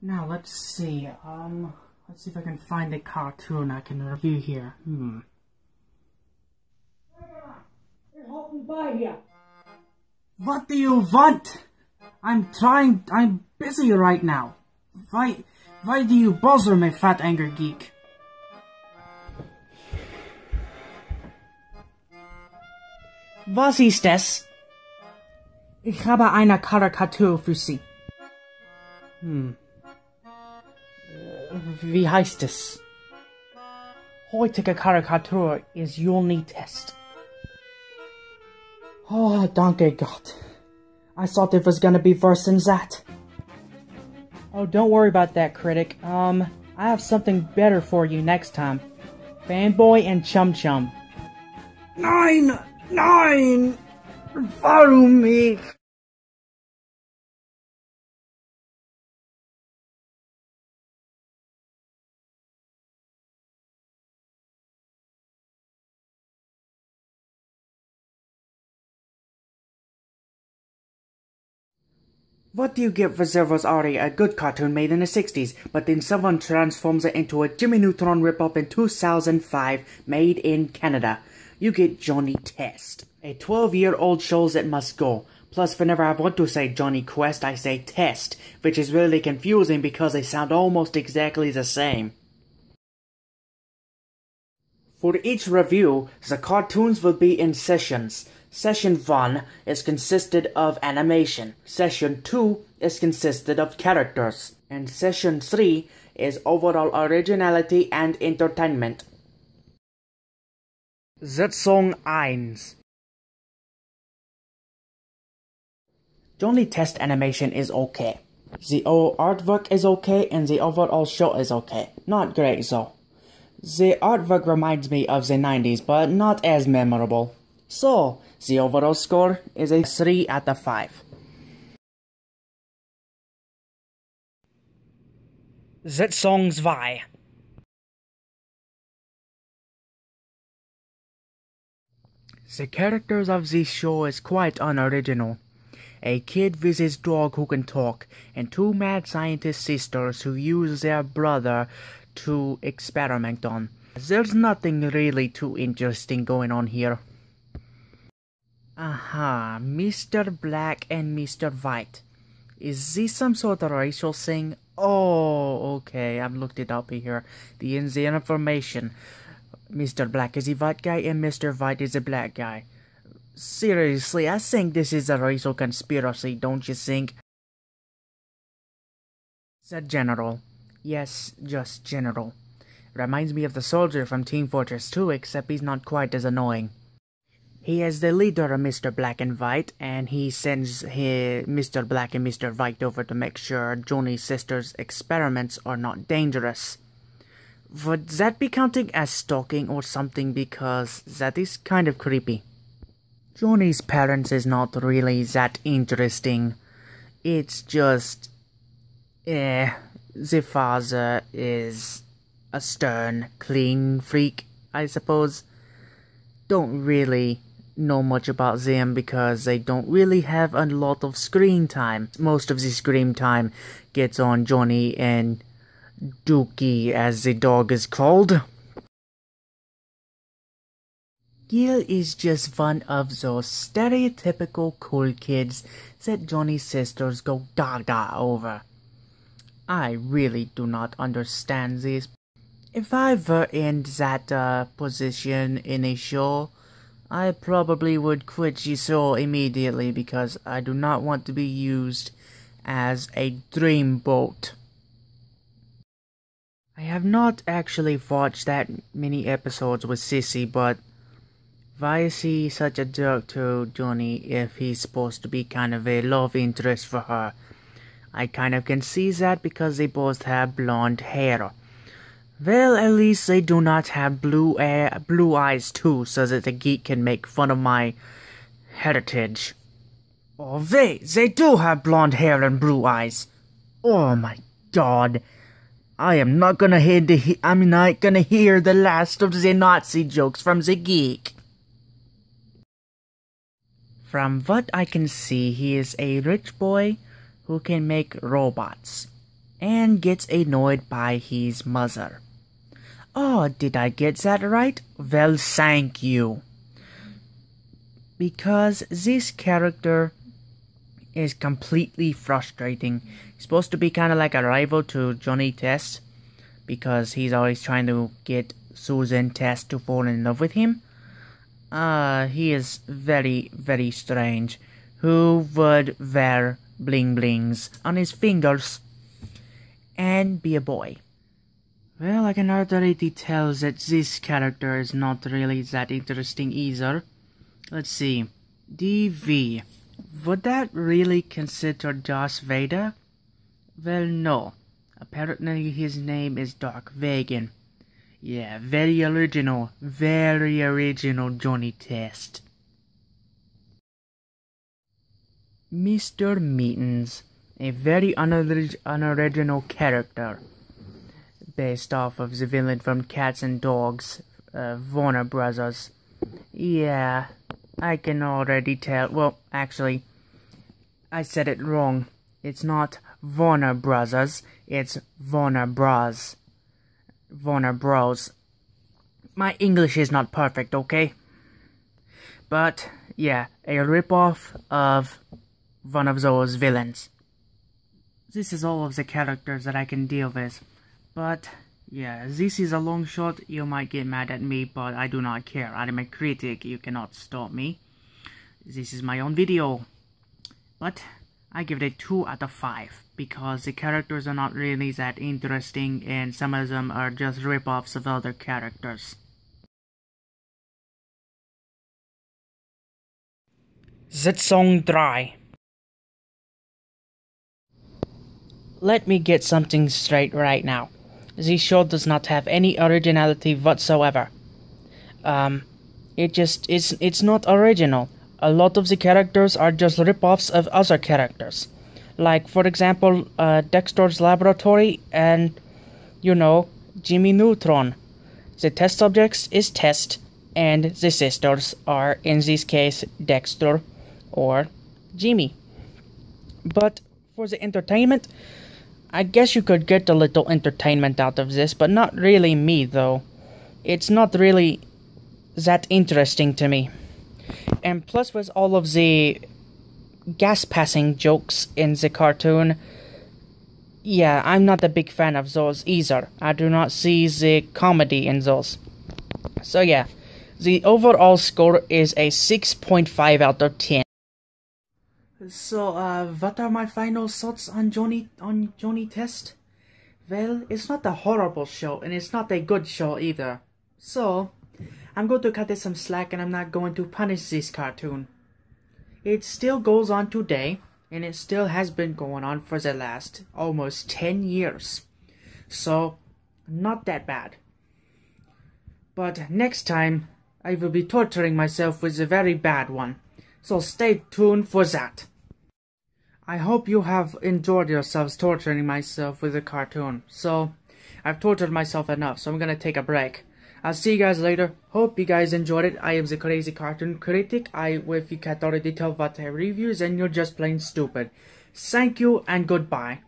Now, let's see, let's see if I can find a cartoon I can review here. Halten by here. What do you want? I'm busy right now. Why do you bother me, fat anger geek? Was ist es? Ich habe eine Karikatur für Sie. Wie heißt es? Heutige Karikatur ist Juni-Test. Oh, danke Gott. I thought it was gonna be worse than that. Oh, don't worry about that, Critic. I have something better for you next time. Fanboy and Chum Chum. Nein! Nein! Warum mich? What do you get for there was already a good cartoon made in the 60s, but then someone transforms it into a Jimmy Neutron ripoff in 2005 made in Canada? You get Johnny Test. A 12-year-old shows it must go. Plus, whenever I want to say Johnny Quest, I say Test, which is really confusing because they sound almost exactly the same. For each review, the cartoons will be in sessions. Session 1 is consisted of animation, Session 2 is consisted of characters, and Session 3 is overall originality and entertainment. Sitzung 1. Johnny Test animation is okay. The artwork is okay and the overall show is okay. Not great though. The artwork reminds me of the 90s, but not as memorable. So, the overall score is a 3 out of 5. Sitzung 2. The characters of this show is quite unoriginal. A kid with his dog who can talk, and two mad scientist sisters who use their brother to experiment on. There's nothing really too interesting going on here. Aha, Mr. Black and Mr. White. Is this some sort of racial thing? Oh, okay, I've looked it up here. The information. Mr. Black is the white guy and Mr. White is the black guy. Seriously, I think this is a racial conspiracy, don't you think? The General. Yes, just General. Reminds me of the soldier from Team Fortress 2, except he's not quite as annoying. He is the leader of Mr. Black and White, and he sends Mr. Black and Mr. White over to make sure Johnny's sister's experiments are not dangerous. Would that be counting as stalking or something, because that is kind of creepy. Johnny's parents is not really that interesting. It's just... the father is a stern, clean freak, I suppose. Don't really know much about them because they don't really have a lot of screen time. Most of the screen time gets on Johnny and Dookie, as the dog is called. Gil is just one of those stereotypical cool kids that Johnny's sisters go gaga over. I really do not understand this. If I were in that position in a show, I probably would quit the show immediately because I do not want to be used as a dreamboat. I have not actually watched that many episodes with Sissy, but why is he such a jerk to Johnny if he's supposed to be kind of a love interest for her? I kind of can see that because they both have blonde hair. Well, at least they do not have blue eyes too, so that the geek can make fun of my heritage. Oh, they do have blonde hair and blue eyes. Oh my God. I'm not gonna hear the last of the Nazi jokes from the geek. From what I can see, he is a rich boy who can make robots. and gets annoyed by his mother. Oh, did I get that right? Well, thank you. Because this character is completely frustrating. He's supposed to be kind of like a rival to Johnny Test, because he's always trying to get Susan Test to fall in love with him. He is very, very strange. Who would wear bling blings on his fingers and be a boy? Well, I can already tell that this character is not really that interesting either. Let's see. DV. Would that really consider Darth Vader? Well, no. Apparently his name is Dark Vagan. Yeah, very original Johnny Test. Mr. Meatons, a very unoriginal character, based off of the villain from Cats and Dogs, Warner Brothers. Yeah, I can already tell. Well, actually, I said it wrong. It's not Warner Brothers, it's Warner Bros. Warner Bros. My English is not perfect, okay? But, yeah, a ripoff of one of those villains. This is all of the characters that I can deal with. But, yeah, this is a long shot. You might get mad at me, but I do not care. I am a critic. You cannot stop me. This is my own video. But I give it a 2 out of 5. Because the characters are not really that interesting. And some of them are just rip-offs of other characters. That song dry. Let me get something straight right now. This show does not have any originality whatsoever. It's not original. A lot of the characters are just rip-offs of other characters. Like, for example, Dexter's Laboratory and, you know, Jimmy Neutron. The test subjects is Test, and the sisters are, in this case, Dexter or Jimmy. But for the entertainment, I guess you could get a little entertainment out of this, but not really me, though. It's not really that interesting to me. And plus, with all of the gas-passing jokes in the cartoon, yeah, I'm not a big fan of those either. I do not see the comedy in those. So yeah, the overall score is a 6.5 out of 10. So, what are my final thoughts on Johnny Test? Well, it's not a horrible show, and it's not a good show either. So, I'm going to cut it some slack, and I'm not going to punish this cartoon. It still goes on today, and it still has been going on for the last almost 10 years. So, not that bad. But next time, I will be torturing myself with a very bad one. So stay tuned for that. I hope you have enjoyed yourselves torturing myself with a cartoon. So, I've tortured myself enough, so I'm gonna take a break. I'll see you guys later. Hope you guys enjoyed it. I am the Crazy Cartoon Critic. If you can't already tell what I reviews, then you're just plain stupid. Thank you and goodbye.